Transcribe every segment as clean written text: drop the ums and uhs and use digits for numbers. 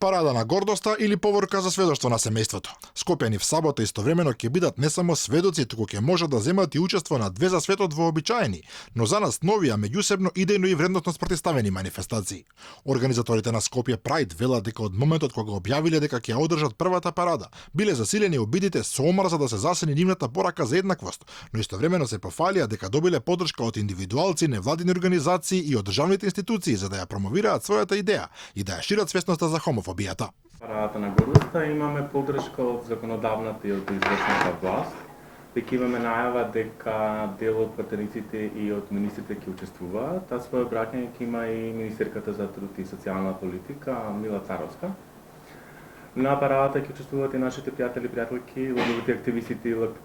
Парада на гордоста или поворка за сведоштво на семејството. Скопјани в сабота истовремено ќе бидат не само сведоци, туку ќе можат да земат и учество на две за светот вообичаени, но за нас нови, а меѓусебно идејно и вредносно спротивставени манифестации. Организаторите на Скопје Прајд велат дека од моментот кога објавиле дека ќе одржат првата парада, биле засилени обидите со омраза да се засени нивната порака за еднаквост, но истовремено се пофалија дека добиле поддршка од индивидуалци, невладини организации и од државните институции за да ја промовираат својата идеја и да ја шират свесноста за хомофобијата. Парадата на гордоста имаме поддршка од законодавната и од извршната власт. Дека имаме најава дека дел од пратениците и од министрите ќе учествуваат, а своје обраќање ќе има и министерката за труд и социјална политика Мила Царовска. На парадата ќе учествуваат и нашите пријатели и пријателки, лобовите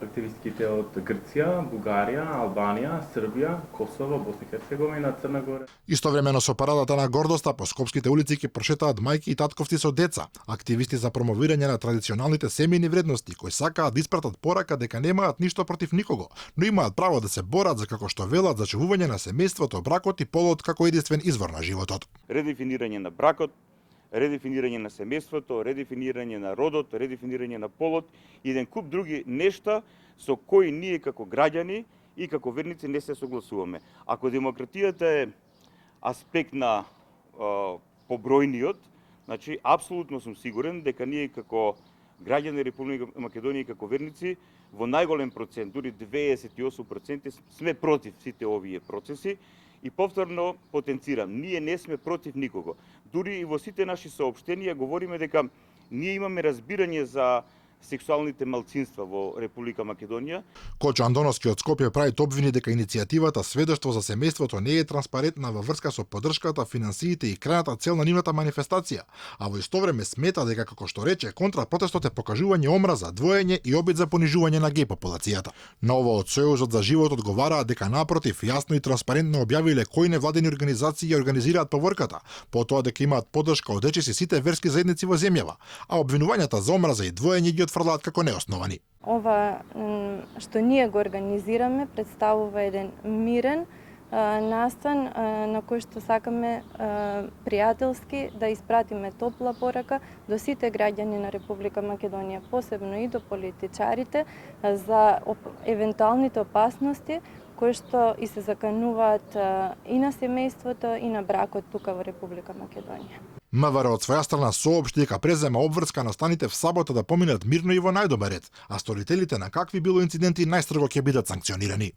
активистите од Грција, Бугарија, Албанија, Србија, Косово, Босна и Херцеговина, Црна Гора. Истовремено со парадата на гордоста по скопските улици ќе прошетаат мајки и татковци со деца, активисти за промовирање на традиционалните семејни вредности кои сакаат да испратат порака дека немаат ништо против никого, но имаат право да се борат за како што велат зачувување на семејството, бракот и полот како единствен извор на животот. Редефинирање на бракот, редефинирање на семејството, редефинирање на родот, редефинирање на полот и еден куп други нешта со кои ние како граѓани и како верници не се согласуваме. Ако демократијата е аспект на побројниот, значи апсолутно сум сигурен дека ние како граѓани Република Македонија и како верници во најголем процент, дури 98% сме против сите овие процеси. И повторно потенцирам, ние не сме против никого. Дури и во сите наши соопштенија говориме дека ние имаме разбирање за сексуалните малцинства во Република Македонија. Кочо Андоновски од Скопје Прајд обвини дека иницијативата Сведоштво за семејството не е транспарентна во врска со поддршката, финансиите и крајната цел на нивната манифестација, а во исто време смета дека како што рече контрапротестот е покажување омраза, двоење и обид за понижување на геј популацијата. Ново од Сојузот за живот одговараат дека напротив јасно и транспарентно објавиле кои невладени организации ја организираат поворката, потоа дека имаат поддршка од речиси сите верски заедници во земјава, а обвинувањата за омраза и двоење ги отфрлаат како неосновани. Ова што ние го организираме представува еден мирен настан на кој што сакаме пријателски да испратиме топла порака до сите граѓани на Република Македонија, посебно и до политичарите за евентуалните опасности кои што и се закануваат и на семејството и на бракот тука во Република Македонија. МВР од своја страна соопшти дека презема обврска настаните в сабота да поминат мирно и во најдобар ред, а сторителите на какви било инциденти најстрого ќе бидат санкционирани.